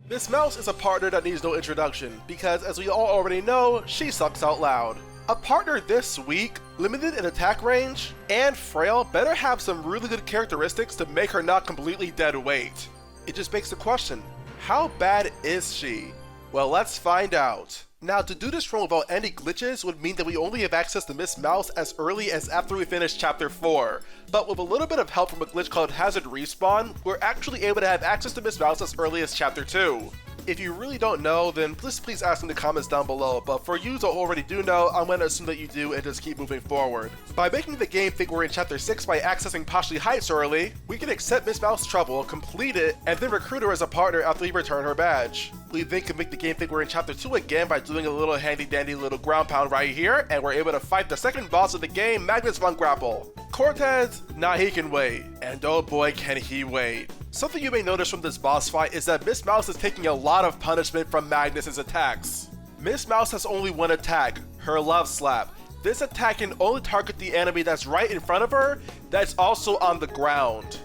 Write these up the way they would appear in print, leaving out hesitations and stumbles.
Miss Mowz is a partner that needs no introduction, because as we all already know, she sucks out loud. A partner this weak, limited in attack range, and frail better have some really good characteristics to make her not completely dead weight. It just begs the question, how bad is she? Well, let's find out. Now, to do this run without any glitches would mean that we only have access to Miss Mowz as early as after we finish Chapter 4, but with a little bit of help from a glitch called Hazard Respawn, we're actually able to have access to Miss Mowz as early as Chapter 2. If you really don't know, then please ask in the comments down below, but for you that already do know, I'm going to assume that you do and just keep moving forward. By making the game think we're in Chapter 6 by accessing Poshly Heights early, we can accept Miss Mowz's trouble, complete it, and then recruit her as a partner after we return her badge. We then can make the game think we're in Chapter 2 again by doing a little handy dandy little ground pound right here, and we're able to fight the second boss of the game, Magnus von Grapple. Cortez? Nah, he can wait. And oh boy can he wait. Something you may notice from this boss fight is that Miss Mowz is taking a lot of punishment from Magnus's attacks. Miss Mowz has only one attack, her Love Slap. This attack can only target the enemy that's right in front of her, that's also on the ground.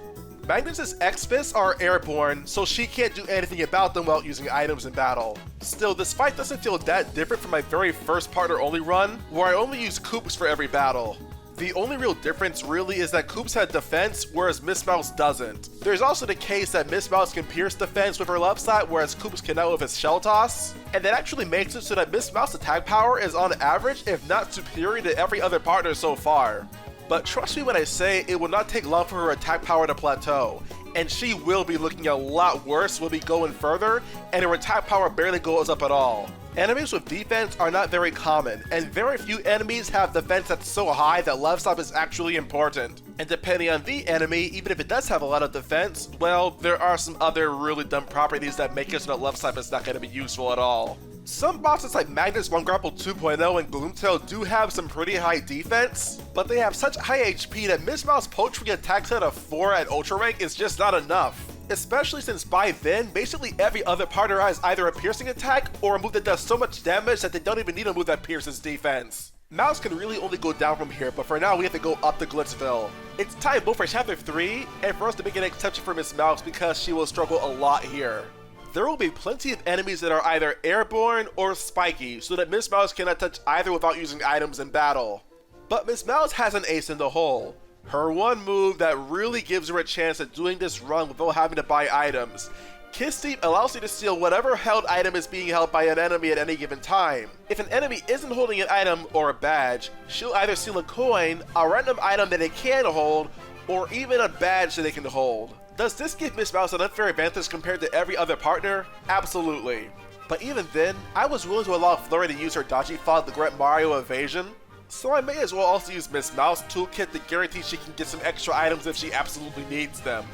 Magnus's X-Fists are airborne, so she can't do anything about them while using items in battle. Still, this fight doesn't feel that different from my very first partner-only run, where I only use Koops for every battle. The only real difference really is that Koops had defense, whereas Miss Mowz doesn't. There's also the case that Miss Mowz can pierce defense with her Love Slap, whereas Koops cannot with his Shell Toss, and that actually makes it so that Miss Mowz's attack power is on average, if not superior to every other partner so far. But trust me when I say it will not take long for her attack power to plateau, and she will be looking a lot worse when we go in further, and her attack power barely goes up at all. Enemies with defense are not very common, and very few enemies have defense that's so high that Love Slap is actually important. And depending on the enemy, even if it does have a lot of defense, well, there are some other really dumb properties that make it so that Love Slap is not going to be useful at all. Some bosses like Magnus von Grapple 2.0 and Gloomtail do have some pretty high defense, but they have such high HP that Miss Mowz poultry attack set of 4 at Ultra rank is just not enough. Especially since by then, basically every other partner has either a piercing attack or a move that does so much damage that they don't even need a move that pierces defense. Mowz can really only go down from here, but for now we have to go up to Glitzville. It's time both for Chapter 3 and for us to make an exception for Miss Mowz because she will struggle a lot here. There will be plenty of enemies that are either airborne or spiky, so that Miss Mowz cannot touch either without using items in battle. But Miss Mowz has an ace in the hole. Her one move that really gives her a chance at doing this run without having to buy items. Kiss Thief allows you to steal whatever held item is being held by an enemy at any given time. If an enemy isn't holding an item or a badge, she'll either steal a coin, a random item that they can hold, or even a badge that they can hold. Does this give Miss Mowz an unfair advantage compared to every other partner? Absolutely. But even then, I was willing to allow Flurry to use her dodgy fog to grant Mario evasion, so I may as well also use Miss Mowz's toolkit to guarantee she can get some extra items if she absolutely needs them.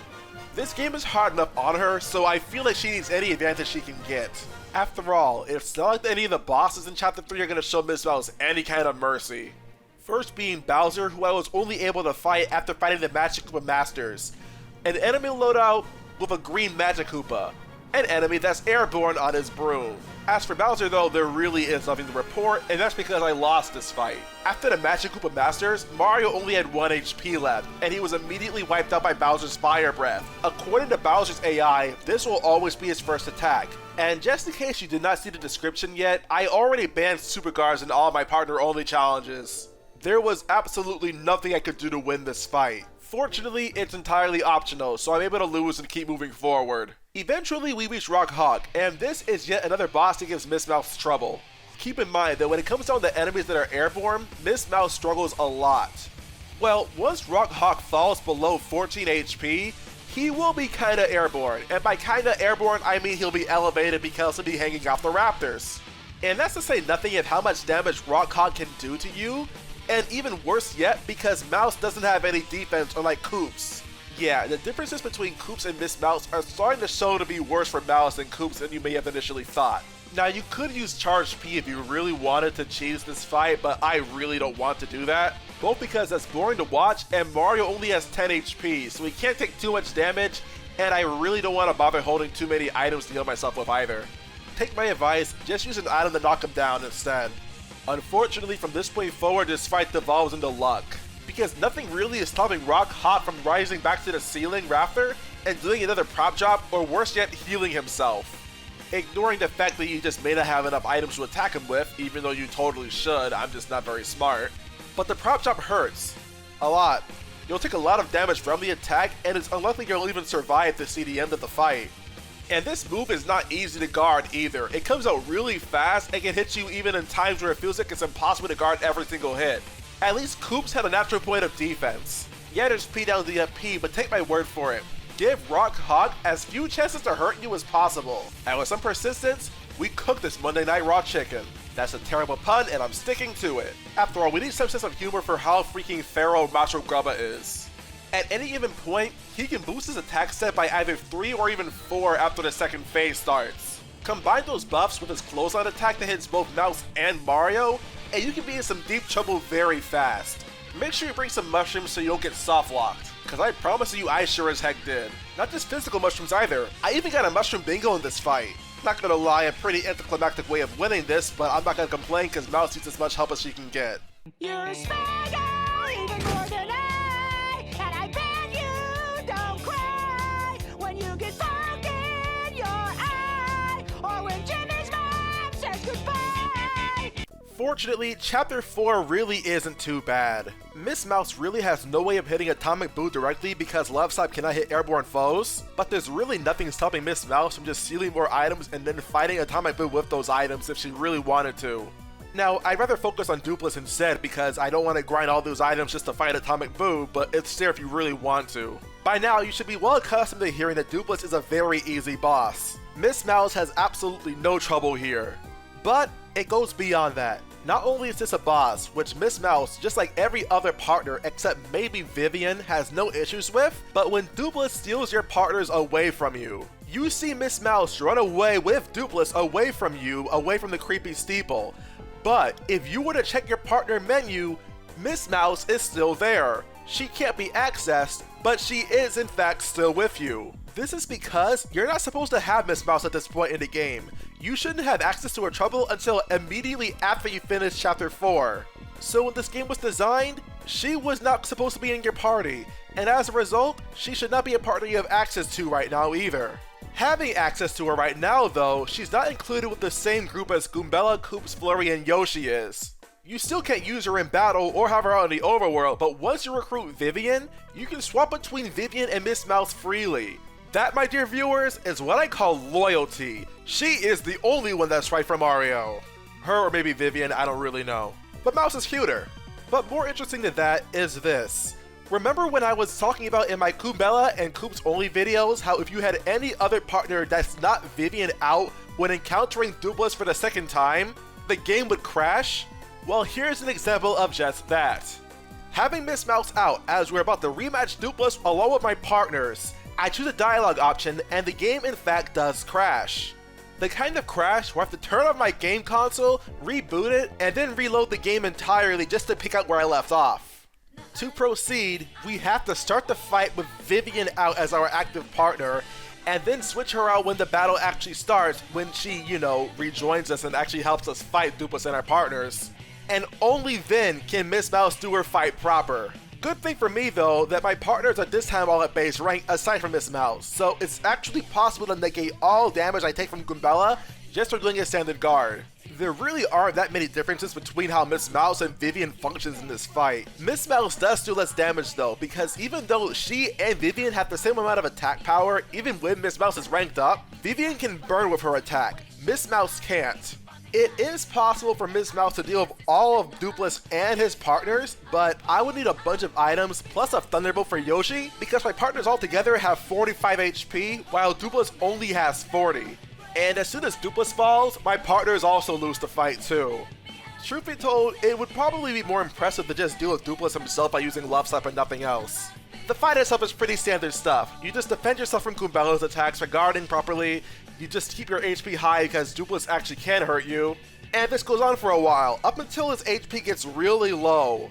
This game is hard enough on her, so I feel like she needs any advantage she can get. After all, it's not like any of the bosses in Chapter 3 are going to show Miss Mowz any kind of mercy. First being Bowser, who I was only able to fight after fighting the Magic Koopa Masters. An enemy loadout with a green Magic Koopa. An enemy that's airborne on his broom. As for Bowser though, there really is nothing to report, and that's because I lost this fight. After the Magic Koopa Masters, Mario only had 1 HP left, and he was immediately wiped out by Bowser's Fire Breath. According to Bowser's AI, this will always be his first attack. And just in case you did not see the description yet, I already banned Super Guards in all my partner-only challenges. There was absolutely nothing I could do to win this fight. Fortunately, it's entirely optional, so I'm able to lose and keep moving forward. Eventually, we reach Rock Hawk, and this is yet another boss that gives Miss Mowz trouble. Keep in mind that when it comes down to enemies that are airborne, Miss Mowz struggles a lot. Well, once Rock Hawk falls below 14 HP, he will be kinda airborne, and by kinda airborne, I mean he'll be elevated because he'll be hanging off the raptors. And that's to say nothing of how much damage Rock Hawk can do to you, and even worse yet, because Mowz doesn't have any defense unlike Koops. Yeah, the differences between Koops and Miss Mowz are starting to show to be worse for Mowz than Koops than you may have initially thought. Now you could use Charged P if you really wanted to cheese this fight, but I really don't want to do that. Both because that's boring to watch and Mario only has 10 HP, so he can't take too much damage, and I really don't want to bother holding too many items to heal myself with either. Take my advice, just use an item to knock him down instead. Unfortunately, from this point forward, this fight devolves into luck, because nothing really is stopping Rock Hawk from rising back to the ceiling rafter and doing another prop job, or worse yet, healing himself. ignoring the fact that you just may not have enough items to attack him with, even though you totally should. I'm just not very smart. But the prop jump hurts. A lot. You'll take a lot of damage from the attack, and it's unlikely you'll even survive to see the end of the fight. And this move is not easy to guard either. It comes out really fast and can hit you even in times where it feels like it's impossible to guard every single hit. At least Koops had a natural point of defense. Yeah, there's P down the P, but take my word for it. Give Rock Hawk as few chances to hurt you as possible. And with some persistence, we cook this Monday Night Raw chicken. That's a terrible pun, and I'm sticking to it. After all, we need some sense of humor for how freaking feral Macho Grubba is. At any given point, he can boost his attack set by either 3 or even 4 after the second phase starts. Combine those buffs with his closeout attack that hits both Mowz and Mario, and you can be in some deep trouble very fast. Make sure you bring some mushrooms so you don't get soft locked, cause I promise you I sure as heck did. Not just physical mushrooms either, I even got a mushroom bingo in this fight. Not gonna lie, a pretty anticlimactic way of winning this, but I'm not gonna complain cause Mowz needs as much help as she can get. You're stronger, even more than I, and I bet you don't cry when you get poke in your eye, or when Jimmy's mom says goodbye. Fortunately, Chapter 4 really isn't too bad. Miss Mowz really has no way of hitting Atomic Boo directly because Love Slap cannot hit airborne foes, but there's really nothing stopping Miss Mowz from just stealing more items and then fighting Atomic Boo with those items if she really wanted to. Now, I'd rather focus on Dupliss instead because I don't want to grind all those items just to fight Atomic Boo, but it's there if you really want to. By now, you should be well accustomed to hearing that Dupliss is a very easy boss. Miss Mowz has absolutely no trouble here. But it goes beyond that. Not only is this a boss, which Miss Mowz, just like every other partner except maybe Vivian, has no issues with, but when Dupliss steals your partners away from you. You see Miss Mowz run away with Dupliss away from you, away from the creepy steeple. But if you were to check your partner menu, Miss Mowz is still there. She can't be accessed, but she is in fact still with you. This is because you're not supposed to have Miss Mowz at this point in the game. You shouldn't have access to her trouble until immediately after you finish Chapter 4. So when this game was designed, she was not supposed to be in your party, and as a result, she should not be a partner you have access to right now either. Having access to her right now though, she's not included with the same group as Goombella, Koops, Flurry, and Yoshi is. You still can't use her in battle or have her out in the overworld, but once you recruit Vivian, you can swap between Vivian and Miss Mowz freely. That, my dear viewers, is what I call loyalty. She is the only one that's right for Mario. Her or maybe Vivian, I don't really know. But Mowz is cuter. But more interesting than that is this. Remember when I was talking about in my Goombella and Koops only videos how if you had any other partner that's not Vivian out when encountering Dupliss for the second time, the game would crash? Well, here's an example of just that. Having Miss Mowz out as we're about to rematch Dupliss along with my partners, I choose a dialogue option and the game in fact does crash. The kind of crash where I have to turn on my game console, reboot it, and then reload the game entirely just to pick out where I left off. To proceed, we have to start the fight with Vivian out as our active partner, and then switch her out when the battle actually starts when she, rejoins us and actually helps us fight Dupliss and our partners. And only then can Miss Mowz do her fight proper. Good thing for me though, that my partners are this time all at base rank aside from Miss Mowz, so it's actually possible to negate all damage I take from Goombella just for doing a standard guard. There really aren't that many differences between how Miss Mowz and Vivian functions in this fight. Miss Mowz does do less damage though, because even though she and Vivian have the same amount of attack power, even when Miss Mowz is ranked up, Vivian can burn with her attack. Miss Mowz can't. It is possible for Miss Mowz to deal with all of Dupliss and his partners, but I would need a bunch of items plus a Thunderbolt for Yoshi because my partners altogether have 45 HP while Dupliss only has 40. And as soon as Dupliss falls, my partners also lose the fight too. Truth be told, it would probably be more impressive to just deal with Dupliss himself by using Love Slap and nothing else. The fight itself is pretty standard stuff. You just defend yourself from Goombella's attacks by guarding properly, you just keep your HP high because Dupliss actually can hurt you, and this goes on for a while, up until his HP gets really low.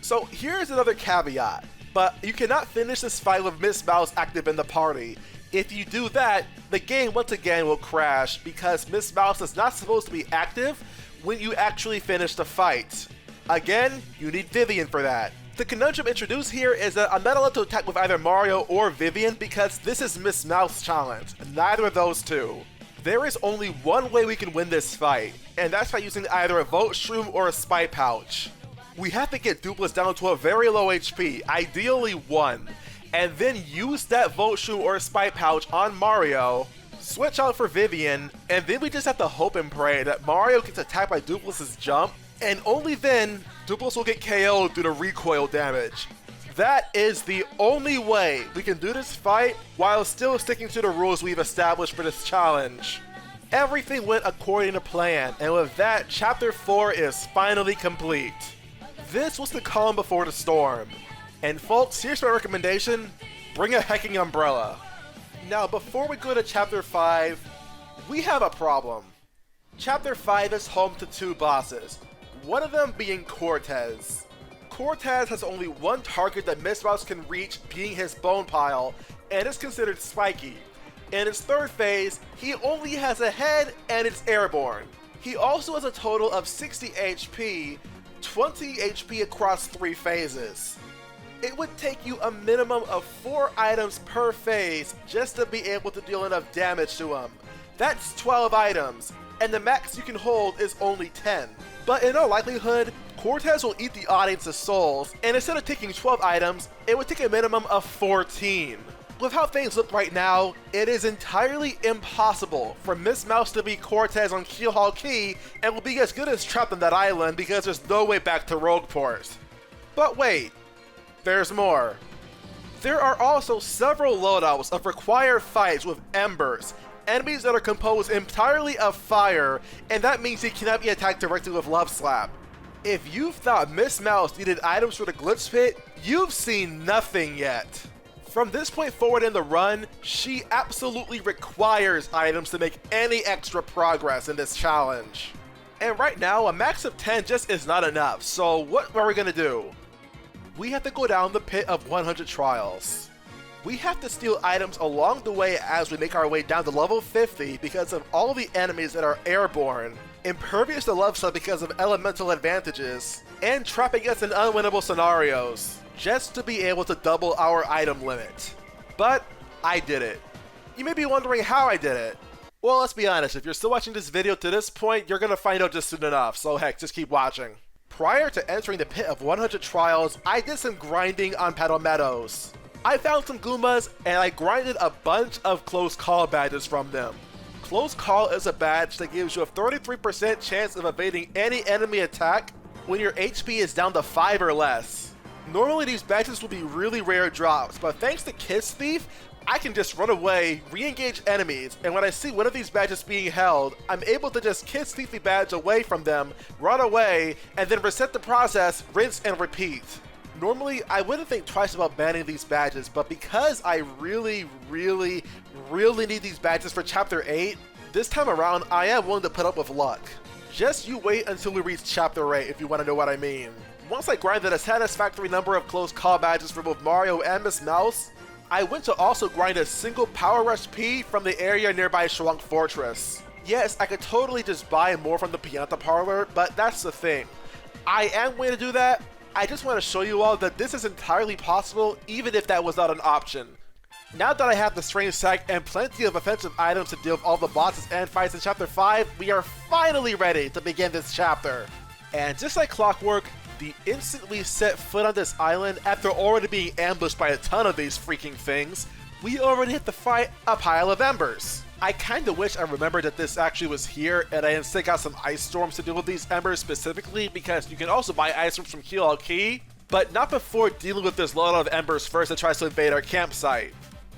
So here's another caveat, but you cannot finish this fight with Miss Mowz active in the party. If you do that, the game once again will crash because Miss Mowz is not supposed to be active when you actually finish the fight. Again, you need Vivian for that. The conundrum introduced here is that I'm not allowed to attack with either Mario or Vivian because this is Miss Mowz's challenge, neither of those two. There is only one way we can win this fight, and that's by using either a Volt Shroom or a Spy Pouch. We have to get Dupliss down to a very low HP, ideally 1, and then use that Volt Shroom or Spy Pouch on Mario, switch out for Vivian, and then we just have to hope and pray that Mario gets attacked by Dupliss's jump, and only then Dupliss will get KO'd due to recoil damage. That is the only way we can do this fight while still sticking to the rules we've established for this challenge. Everything went according to plan, and with that, Chapter 4 is finally complete. This was the calm before the storm. And folks, here's my recommendation: bring a hecking umbrella. Now, before we go to Chapter 5, we have a problem. Chapter 5 is home to 2 bosses, one of them being Cortez. Cortez has only one target that Mowz can reach, being his bone pile, and is considered spiky. In his 3rd phase, he only has a head and it's airborne. He also has a total of 60 HP, 20 HP across 3 phases. It would take you a minimum of 4 items per phase just to be able to deal enough damage to him. That's 12 items, and the max you can hold is only 10. But in all likelihood, Cortez will eat the audience's souls, and instead of taking 12 items, it would take a minimum of 14. With how things look right now, it is entirely impossible for Mowz to beat Cortez on Keel Hall Key and will be as good as trapped on that island because there's no way back to Rogueport. But wait, there's more. There are also several loadouts of required fights with embers, enemies that are composed entirely of fire, and that means he cannot be attacked directly with Love Slap. If you thought Mowz needed items for the Glitch Pit, you've seen nothing yet. From this point forward in the run, she absolutely requires items to make any extra progress in this challenge. And right now, a max of 10 just is not enough, so what are we gonna do? We have to go down the pit of 100 trials. We have to steal items along the way as we make our way down to level 50 because of all the enemies that are airborne, impervious to Love Slap because of elemental advantages, and trapping us in unwinnable scenarios, just to be able to double our item limit. But I did it. You may be wondering how I did it. Well, let's be honest, if you're still watching this video to this point, you're gonna find out just soon enough, so heck, just keep watching. Prior to entering the pit of 100 trials, I did some grinding on Petal Meadows. I found some Goombas, and I grinded a bunch of Close Call badges from them. Close Call is a badge that gives you a 33% chance of evading any enemy attack when your HP is down to 5 or less. Normally these badges will be really rare drops, but thanks to Kiss Thief, I can just run away, re-engage enemies, and when I see one of these badges being held, I'm able to just Kiss Thief the badge away from them, run away, and then reset the process, rinse and repeat. Normally, I wouldn't think twice about banning these badges, but because I really need these badges for Chapter 8, this time around, I am willing to put up with luck. Just you wait until we reach Chapter 8 if you want to know what I mean. Once I grinded a satisfactory number of Close Call badges for both Mario and Mowz, I went to also grind a single Power Rush P from the area nearby Shrunk Fortress. Yes, I could totally just buy more from the Pianta Parlor, but that's the thing. I am going to do that. I just want to show you all that this is entirely possible even if that was not an option. Now that I have the Strange Sack and plenty of offensive items to deal with all the bosses and fights in Chapter 5, we are finally ready to begin this chapter. And just like clockwork, the instant we set foot on this island after already being ambushed by a ton of these freaking things, we already hit to fight a pile of embers. I kinda wish I remembered that this actually was here and I instead got some ice storms to deal with these embers specifically because you can also buy ice storms from Keel Hall Key, but not before dealing with this load of embers first that tries to invade our campsite.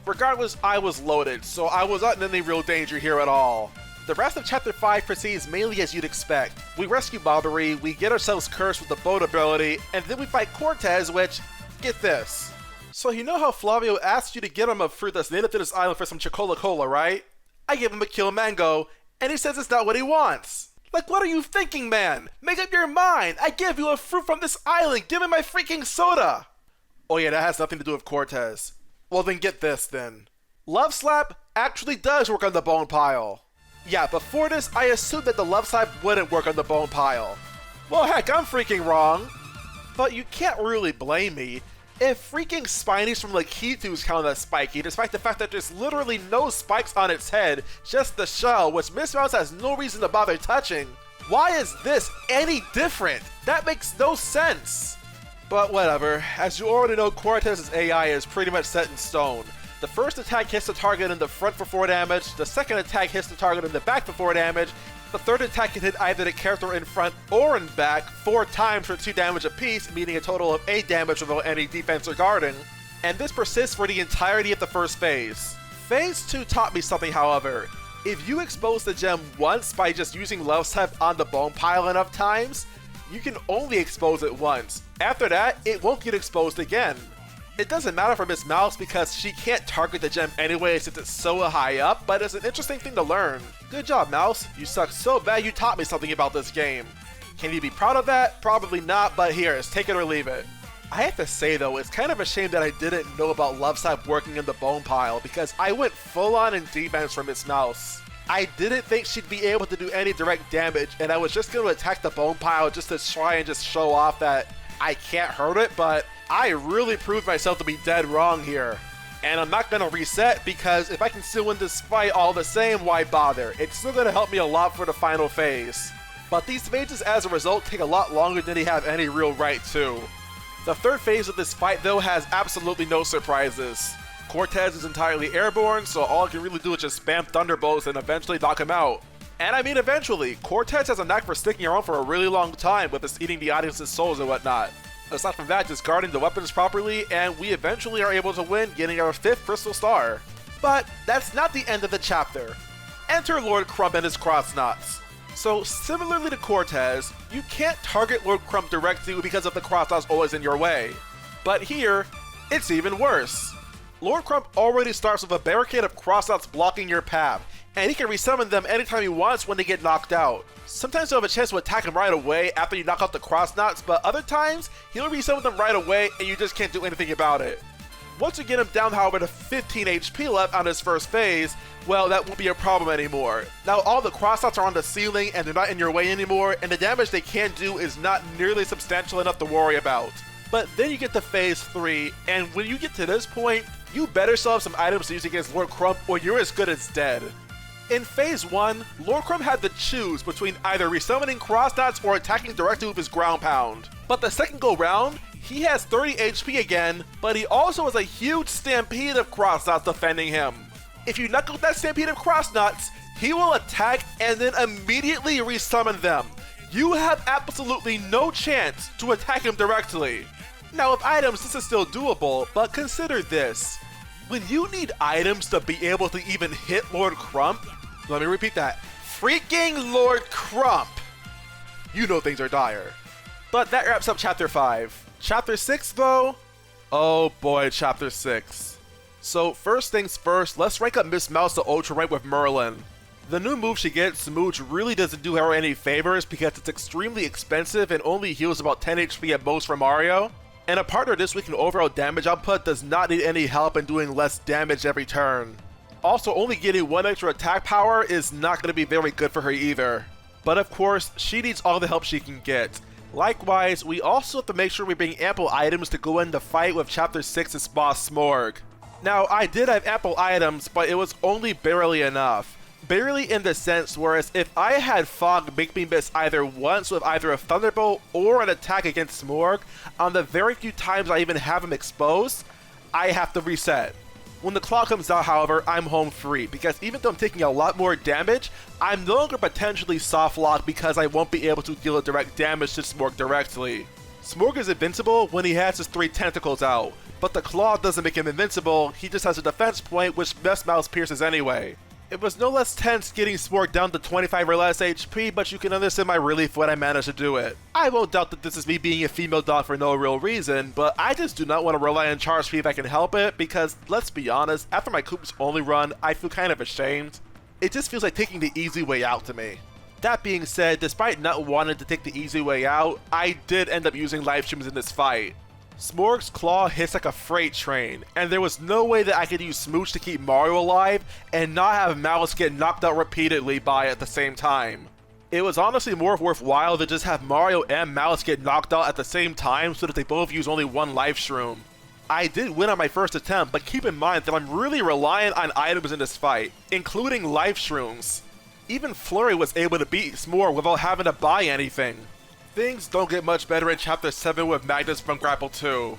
Regardless, I was loaded, so I was not in any real danger here at all. The rest of Chapter 5 proceeds mainly as you'd expect. We rescue Bobbery, we get ourselves cursed with the boat ability, and then we fight Cortez, which, get this. So you know how Flavio asked you to get him a fruit that's native to this island for some Chocola Cola, right? I give him a Kill Mango, and he says it's not what he wants. Like, what are you thinking, man? Make up your mind! I give you a fruit from this island! Give me my freaking soda! Oh yeah, that has nothing to do with Cortez. Well then get this then. Love Slap actually does work on the bone pile. Yeah, before this, I assumed that the Love Slap wouldn't work on the bone pile. Well heck, I'm freaking wrong. But you can't really blame me. If freaking Spinies from Lakitu's count as spiky, despite the fact that there's literally no spikes on its head, just the shell, which Miss Mowz has no reason to bother touching, why is this any different? That makes no sense. But whatever, as you already know, Cortez's AI is pretty much set in stone. The first attack hits the target in the front for 4 damage, the second attack hits the target in the back for 4 damage, the third attack can hit either the character in front or in back 4 times for 2 damage apiece, meaning a total of 8 damage without any defense or guarding. And this persists for the entirety of the first phase. Phase 2 taught me something, however. If you expose the gem once by just using Love Type on the bone pile enough times, you can only expose it once. After that, it won't get exposed again. It doesn't matter for Miss Mowz because she can't target the gem anyway since it's so high up, but it's an interesting thing to learn. Good job, Mowz. You suck so bad you taught me something about this game. Can you be proud of that? Probably not, but here, take it or leave it. I have to say though, it's kind of a shame that I didn't know about Love Type working in the bone pile because I went full on in defense for Miss Mowz. I didn't think she'd be able to do any direct damage, and I was just going to attack the bone pile just to try and just show off that I can't hurt it, but I really proved myself to be dead wrong here. And I'm not going to reset because if I can still win this fight all the same, why bother? It's still going to help me a lot for the final phase. But these phases as a result take a lot longer than they have any real right to. The third phase of this fight though has absolutely no surprises. Cortez is entirely airborne, so all I can really do is just spam Thunderbolts and eventually knock him out. And I mean eventually, Cortez has a knack for sticking around for a really long time with us eating the audience's souls and whatnot. Aside from that, just guarding the weapons properly, and we eventually are able to win, getting our 5th Crystal Star. But that's not the end of the chapter. Enter Lord Crump and his Crossnots. So similarly to Cortez, you can't target Lord Crump directly because of the Crossnots always in your way. But here, it's even worse. Lord Crump already starts with a barricade of Crossnots blocking your path, and he can resummon them anytime he wants when they get knocked out. Sometimes you'll have a chance to attack him right away after you knock out the Crossnots, but other times, he'll resummon them right away and you just can't do anything about it. Once you get him down, however, to 15 HP left on his first phase, well, that won't be a problem anymore. Now all the Crossnots are on the ceiling and they're not in your way anymore, and the damage they can do is not nearly substantial enough to worry about. But then you get to phase 3, and when you get to this point, you better still have some items to use against Lord Crump or you're as good as dead. In phase 1, Lord Crump had to choose between either resummoning Crossnots or attacking directly with his ground pound. But the second go round, he has 30 HP again, but he also has a huge stampede of Crossnots defending him. If you knock out that stampede of Crossnots, he will attack and then immediately resummon them. You have absolutely no chance to attack him directly. Now with items, this is still doable, but consider this. When you need items to be able to even hit Lord Crump, let me repeat that, freaking Lord Crump, you know things are dire. But that wraps up Chapter 5. Chapter 6 though? Oh boy, Chapter 6. So first things first, let's rank up Miss Mowz to Ultra rank with Merlin. The new move she gets, Smooch, really doesn't do her any favors because it's extremely expensive and only heals about 10 HP at most for Mario. And a partner this weak in overall damage output does not need any help in doing less damage every turn. Also, only getting 1 extra attack power is not going to be very good for her either. But of course, she needs all the help she can get. Likewise, we also have to make sure we bring ample items to go in the fight with Chapter 6's boss Smorg. Now, I did have ample items, but it was only barely enough. Barely in the sense, whereas if I had Fog make me miss either once with either a Thunderbolt or an attack against Smorg, on the very few times I even have him exposed, I have to reset. When the claw comes out, however, I'm home free, because even though I'm taking a lot more damage, I'm no longer potentially soft locked because I won't be able to deal direct damage to Smorg directly. Smorg is invincible when he has his 3 tentacles out, but the claw doesn't make him invincible, he just has a defense point which Miss Mowz pierces anyway. It was no less tense getting Smorg down to 25 or less HP, but you can understand my relief when I managed to do it. I won't doubt that this is me being a female dog for no real reason, but I just do not want to rely on charge speed if I can help it, because let's be honest, after my Koops only run, I feel kind of ashamed. It just feels like taking the easy way out to me. That being said, despite not wanting to take the easy way out, I did end up using live streams in this fight. Smorg's claw hits like a freight train, and there was no way that I could use Smooch to keep Mario alive and not have Mowz get knocked out repeatedly by it at the same time. It was honestly more worthwhile to just have Mario and Mowz get knocked out at the same time so that they both use only one life shroom. I did win on my first attempt, but keep in mind that I'm really reliant on items in this fight, including life shrooms. Even Flurry was able to beat S'more without having to buy anything. Things don't get much better in Chapter 7 with Magnus from Grapple 2.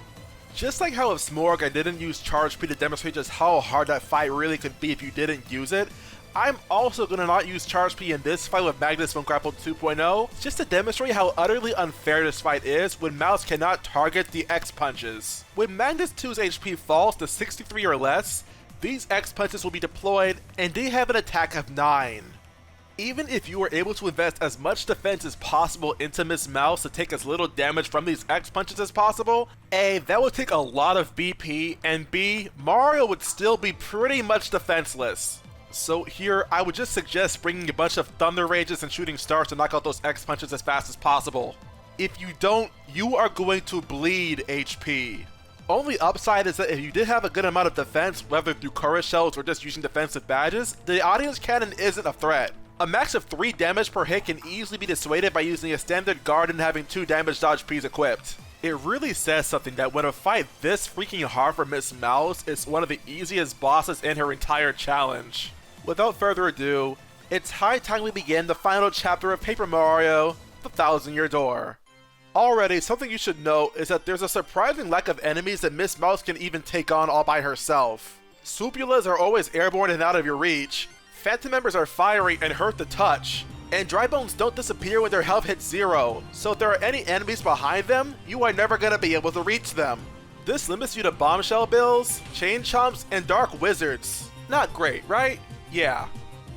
Just like how with Smorg I didn't use Charge P to demonstrate just how hard that fight really could be if you didn't use it, I'm also going to not use Charge P in this fight with Magnus from Grapple 2.0, just to demonstrate how utterly unfair this fight is when Mowz cannot target the X punches. When Magnus 2's HP falls to 63 or less, these X punches will be deployed and they have an attack of 9. Even if you were able to invest as much defense as possible into Miss Mowz to take as little damage from these X punches as possible, A, that would take a lot of BP, and B, Mario would still be pretty much defenseless. So here, I would just suggest bringing a bunch of Thunder Rages and Shooting Stars to knock out those X punches as fast as possible. If you don't, you are going to bleed HP. Only upside is that if you did have a good amount of defense, whether through Courage Shells or just using defensive badges, the Audience Cannon isn't a threat. A max of 3 damage per hit can easily be dissuaded by using a standard guard and having 2 damage dodge Ps equipped. It really says something that when a fight this freaking hard for Miss Mowz is one of the easiest bosses in her entire challenge. Without further ado, it's high time we begin the final chapter of Paper Mario, The Thousand Year Door. Already, something you should know is that there's a surprising lack of enemies that Miss Mowz can even take on all by herself. Supulas are always airborne and out of your reach, Phantom members are fiery and hurt the touch, and Dry Bones don't disappear when their health hits 0, so if there are any enemies behind them, you are never going to be able to reach them. This limits you to Bombshell Bills, Chain Chomps, and Dark Wizards. Not great, right? Yeah.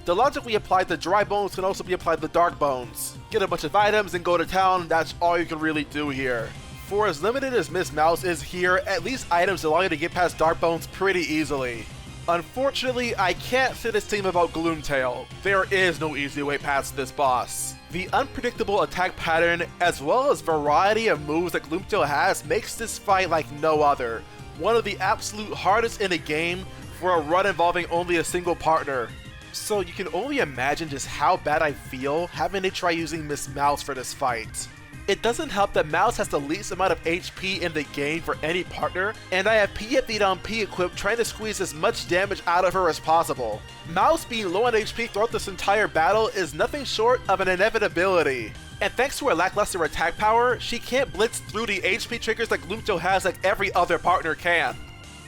The logic we applied to Dry Bones can also be applied to Dark Bones. Get a bunch of items and go to town, that's all you can really do here. For as limited as Miss Mowz is here, at least items allow you to get past Dark Bones pretty easily. Unfortunately, I can't say this team about Gloomtail. There is no easy way past this boss. The unpredictable attack pattern, as well as variety of moves that Gloomtail has, makes this fight like no other. One of the absolute hardest in the game for a run involving only a single partner. So you can only imagine just how bad I feel having to try using Miss Mowz for this fight. It doesn't help that Mowz has the least amount of HP in the game for any partner, and I have P on P equipped trying to squeeze as much damage out of her as possible. Mowz being low on HP throughout this entire battle is nothing short of an inevitability. And thanks to her lackluster attack power, she can't blitz through the HP triggers that Gloomtail has like every other partner can.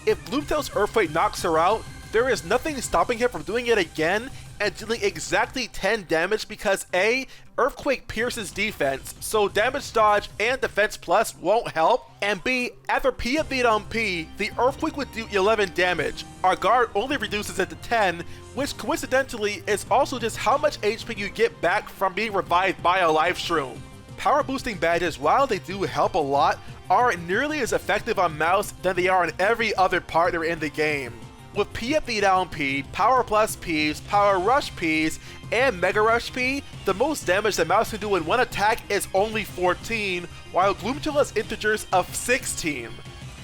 If Gloomtail's Earthquake knocks her out, there is nothing stopping him from doing it again and dealing exactly 10 damage because A, Earthquake pierces defense, so damage dodge and defense plus won't help, and B, after P on P, the Earthquake would do 11 damage. Our guard only reduces it to 10, which coincidentally is also just how much HP you get back from being revived by a life shroom. Power boosting badges, while they do help a lot, aren't nearly as effective on Mowz than they are on every other partner in the game. With P down P, Power Plus Ps, Power Rush Ps, and Mega Rush P, the most damage that Mowz can do in one attack is only 14, while Gloomtail has integers of 16.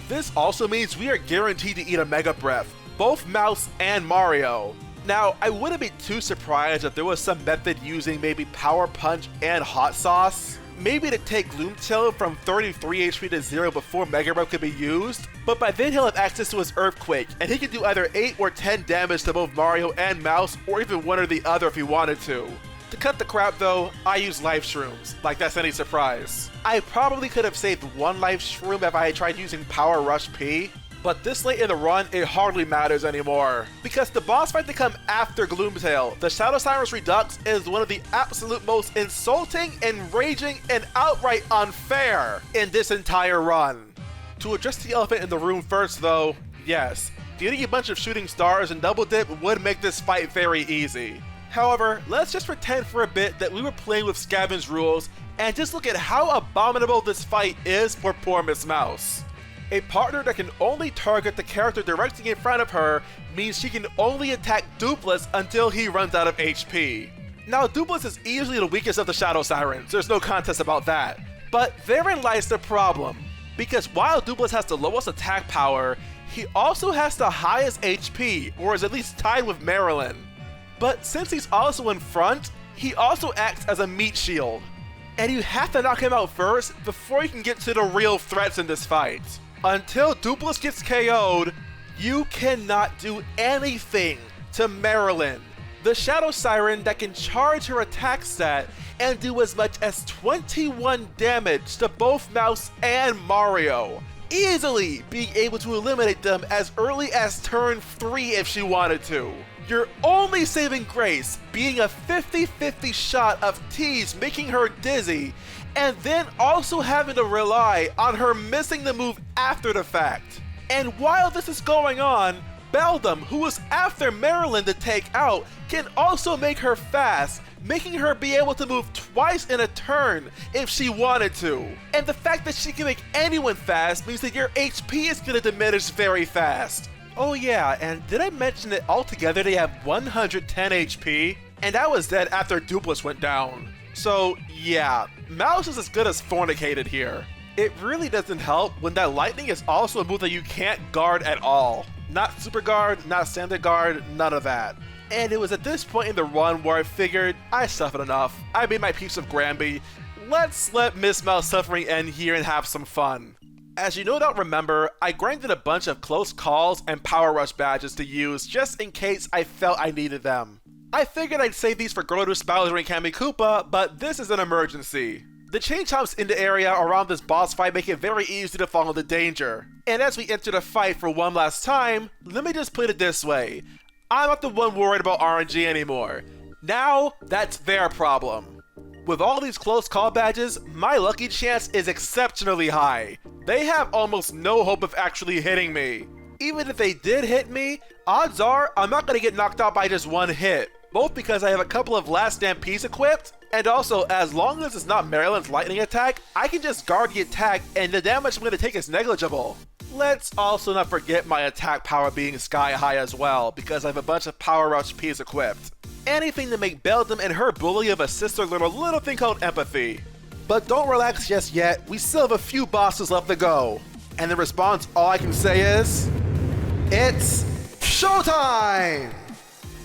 This also means we are guaranteed to eat a Mega Breath, both Mowz and Mario. Now, I wouldn't be too surprised if there was some method using maybe Power Punch and Hot Sauce. Maybe to take Gloomtail from 33 HP to 0 before Mega Breath could be used, but by then he'll have access to his Earthquake, and he can do either 8 or 10 damage to both Mario and Mowz, or even one or the other if he wanted to. To cut the crap though, I use Life Shrooms, like that's any surprise. I probably could have saved one Life Shroom if I had tried using Power Rush P, but this late in the run, it hardly matters anymore. Because the boss fight to come after Gloomtail, the Shadow Sirens Redux, is one of the absolute most insulting, enraging, and outright unfair in this entire run. To address the elephant in the room first though, yes, getting a bunch of shooting stars and double dip would make this fight very easy. However, let's just pretend for a bit that we were playing with Scaven's rules and just look at how abominable this fight is for poor Miss Mowz. A partner that can only target the character directly in front of her means she can only attack Dupliss until he runs out of HP. Now, Dupliss is easily the weakest of the Shadow Sirens, there's no contest about that. But therein lies the problem, because while Dupliss has the lowest attack power, he also has the highest HP, or is at least tied with Marilyn. But since he's also in front, he also acts as a meat shield. And you have to knock him out first before you can get to the real threats in this fight. Until Dupliss gets KO'd, you cannot do anything to Marilyn, the Shadow Siren that can charge her attack stat and do as much as 21 damage to both Mowz and Mario, easily being able to eliminate them as early as turn 3 if she wanted to. Your only saving grace being a 50-50 shot of T's making her dizzy, and then also having to rely on her missing the move after the fact. And while this is going on, Beldum, who is after Marilyn to take out, can also make her fast, making her be able to move twice in a turn if she wanted to. And the fact that she can make anyone fast means that your HP is going to diminish very fast. Oh yeah, and did I mention that altogether they have 110 HP? And that was dead after Dupliss went down. So yeah, Mowz is as good as fornicated here. It really doesn't help when that lightning is also a move that you can't guard at all. Not super guard, not standard guard, none of that. And it was at this point in the run where I figured, I suffered enough. I made my piece of Granby. Let's let Miss Mowz suffering end here and have some fun. As you no doubt remember, I grinded a bunch of close calls and power rush badges to use just in case I felt I needed them. I figured I'd save these for Grotus, Bowser, and Kamikoopa, but this is an emergency. The change humps in the area around this boss fight make it very easy to fall into danger. And as we enter the fight for one last time, let me just put it this way. I'm not the one worried about RNG anymore. Now, that's their problem. With all these close call badges, my lucky chance is exceptionally high. They have almost no hope of actually hitting me. Even if they did hit me, odds are I'm not going to get knocked out by just one hit. Both because I have a couple of last stand P's equipped, and also as long as it's not Marilyn's lightning attack, I can just guard the attack and the damage I'm going to take is negligible. Let's also not forget my attack power being sky high as well, because I have a bunch of Power Rush P's equipped. Anything to make Beldum and her bully of a sister learn a little thing called empathy. But don't relax just yet, we still have a few bosses left to go. And in response, all I can say is, it's showtime!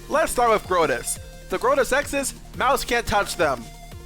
Let's start with Grotus. The Grotus X's, Mowz can't touch them.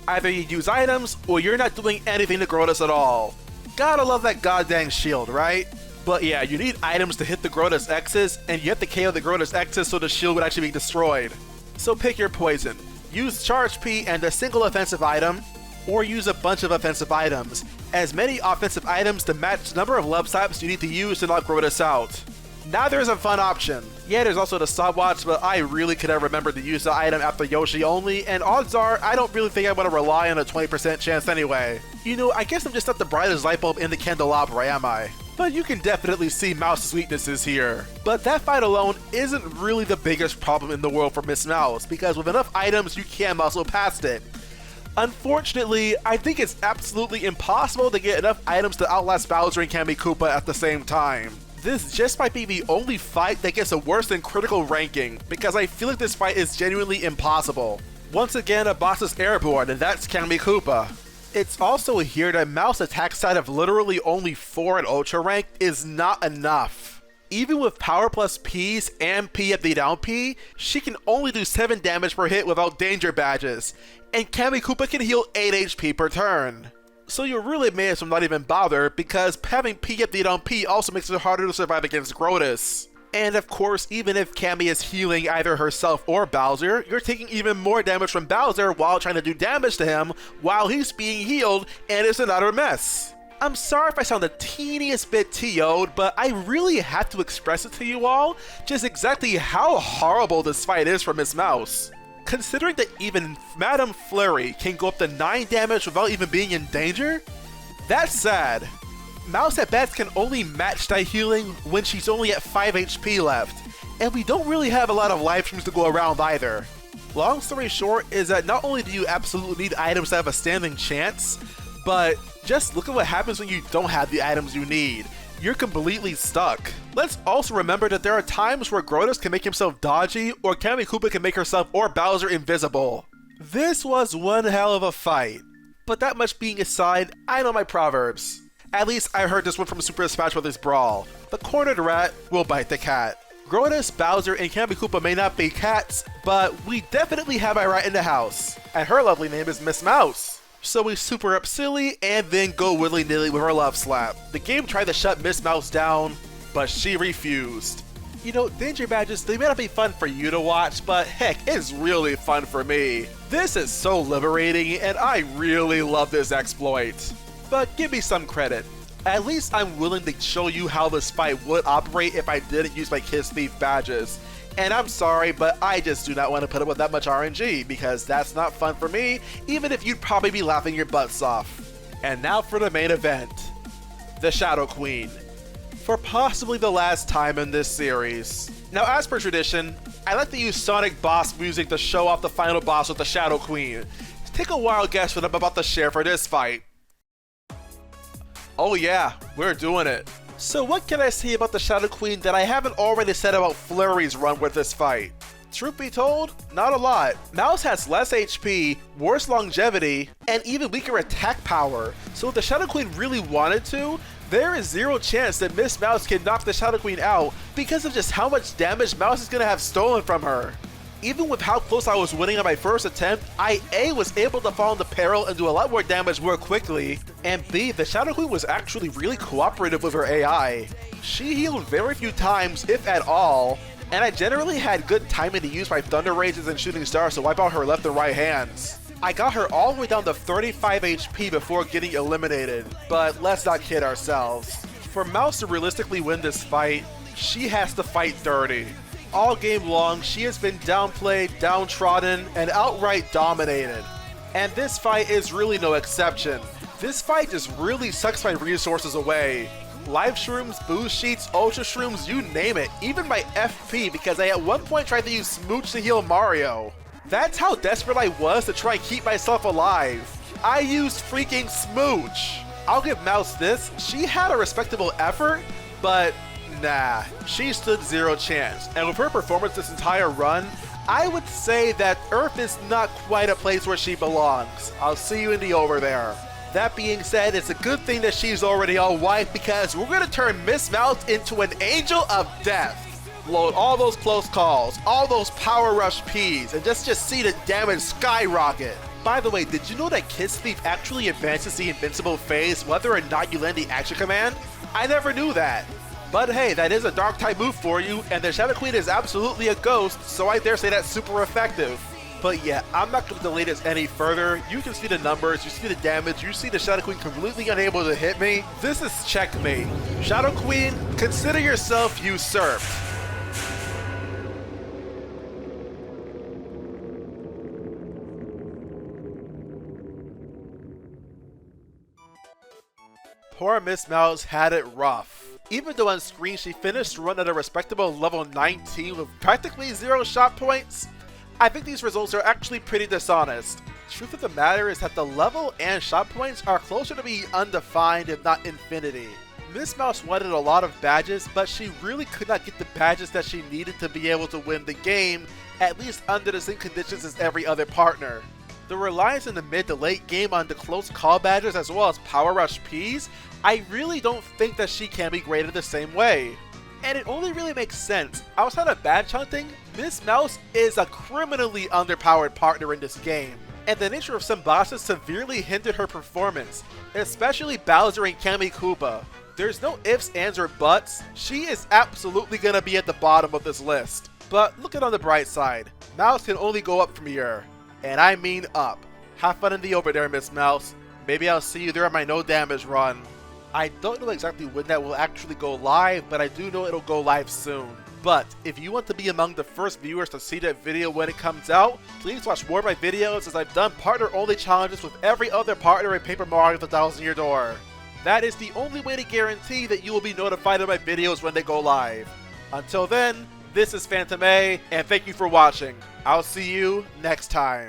Either you use items, or you're not doing anything to Grotus at all. Gotta love that goddamn shield, right? But yeah, you need items to hit the Grotus X's, and you have to KO the Grotus X's so the shield would actually be destroyed. So pick your poison. Use Charge P and a single offensive item, or use a bunch of offensive items. As many offensive items to match the number of love types you need to use to knock Grotus out. Now there's a fun option. Yeah, there's also the stopwatch, but I really could have remembered to use the item after Yoshi only, and odds are, I don't really think I want to rely on a 20% chance anyway. You know, I guess I'm just not the brightest light bulb in the candelabra, am I? But you can definitely see Mowz's weaknesses here. But that fight alone isn't really the biggest problem in the world for Miss Mowz, because with enough items you can muscle past it. Unfortunately, I think it's absolutely impossible to get enough items to outlast Bowser and Kamikoopa at the same time. This just might be the only fight that gets a worse than critical ranking, because I feel like this fight is genuinely impossible. Once again, a boss is airborne, and that's Kamikoopa. It's also here that Mowz's attack stat of literally only 4 at Ultra Rank is not enough. Even with Power plus P's and P at the down P, she can only do 7 damage per hit without danger badges, and Kamikoopa can heal 8 HP per turn. So you really may as well not even bother, because having P at the down P also makes it harder to survive against Grotus. And of course, even if Cammy is healing either herself or Bowser, you're taking even more damage from Bowser while trying to do damage to him while he's being healed, and it's another mess. I'm sorry if I sound the teeniest bit TO'd, but I really have to express it to you all just exactly how horrible this fight is for Miss Mowz. Considering that even Madame Flurry can go up to 9 damage without even being in danger? That's sad. Mowz at best can only match that healing when she's only at 5 HP left, and we don't really have a lot of life streams to go around either. Long story short is that not only do you absolutely need items to have a standing chance, but just look at what happens when you don't have the items you need. You're completely stuck. Let's also remember that there are times where Grotus can make himself dodgy, or Kamikoopa can make herself or Bowser invisible. This was one hell of a fight. But that much being aside, I know my proverbs. At least I heard this one from Super Smash Bros. Brawl. The cornered rat will bite the cat. Grotus, Bowser, and Kamikoopa may not be cats, but we definitely have a rat in the house. And her lovely name is Miss Mowz. So we super up silly and then go willy-nilly with our love slap. The game tried to shut Miss Mowz down, but she refused. You know, danger badges, they may not be fun for you to watch, but heck, it's really fun for me. This is so liberating and I really love this exploit. But give me some credit. At least I'm willing to show you how this fight would operate if I didn't use my Kiss Thief badges. And I'm sorry, but I just do not want to put up with that much RNG, because that's not fun for me, even if you'd probably be laughing your butts off. And now for the main event, the Shadow Queen. For possibly the last time in this series. Now, as per tradition, I like to use Sonic boss music to show off the final boss with the Shadow Queen. Take a wild guess what I'm about to share for this fight. Oh yeah, we're doing it. So what can I say about the Shadow Queen that I haven't already said about Flurry's run with this fight? Truth be told, not a lot. Mowz has less HP, worse longevity, and even weaker attack power. So if the Shadow Queen really wanted to, there is zero chance that Miss Mowz can knock the Shadow Queen out because of just how much damage Mowz is going to have stolen from her. Even with how close I was winning on my first attempt, I A, was able to fall into peril and do a lot more damage more quickly, and B, the Shadow Queen was actually really cooperative with her AI. She healed very few times, if at all, and I generally had good timing to use my Thunder Rages and Shooting Stars to wipe out her left and right hands. I got her all the way down to 35 HP before getting eliminated, but let's not kid ourselves. For Mowz to realistically win this fight, she has to fight dirty. All game long, she has been downplayed, downtrodden, and outright dominated. And this fight is really no exception. This fight just really sucks my resources away. Life Shrooms, Boost Sheets, Ultra Shrooms, you name it, even my FP, because I at one point tried to use Smooch to heal Mario. That's how desperate I was to try and keep myself alive. I used freaking Smooch. I'll give Mowz this, she had a respectable effort, but nah, she stood zero chance, and with her performance this entire run, I would say that Earth is not quite a place where she belongs. I'll see you in the over there. That being said, it's a good thing that she's already all white, because we're going to turn Miss Mowz into an angel of death. Load all those close calls, all those power rush Ps, and just see the damage skyrocket. By the way, did you know that Kiss Thief actually advances the invincible phase whether or not you land the action command? I never knew that. But hey, that is a dark type move for you, and the Shadow Queen is absolutely a ghost, so I dare say that's super effective. But yeah, I'm not going to delay this any further. You can see the numbers, you see the damage, you see the Shadow Queen completely unable to hit me. This is checkmate. Shadow Queen, consider yourself usurped. Poor Miss Mowz had it rough. Even though on screen she finished the run at a respectable level 19 with practically 0 shot points, I think these results are actually pretty dishonest. Truth of the matter is that the level and shot points are closer to being undefined if not infinity. Miss Mowz wanted a lot of badges, but she really could not get the badges that she needed to be able to win the game, at least under the same conditions as every other partner. The reliance in the mid to late game on the close call badges as well as power rush Ps, I really don't think that she can be graded the same way. And it only really makes sense. Outside of badge hunting, Miss Mowz is a criminally underpowered partner in this game, and the nature of some bosses severely hindered her performance, especially Bowser and Kammy Koopa. There's no ifs, ands, or buts, she is absolutely gonna be at the bottom of this list. But look at on the bright side, Mowz can only go up from here. And I mean up. Have fun in the over there, Miss Mowz. Maybe I'll see you there on my no damage run. I don't know exactly when that will actually go live, but I do know it'll go live soon. But if you want to be among the first viewers to see that video when it comes out, please watch more of my videos, as I've done partner only challenges with every other partner in Paper Mario The Thousand Year Door. That is the only way to guarantee that you will be notified of my videos when they go live. Until then, this is Phantom A, and thank you for watching. I'll see you next time.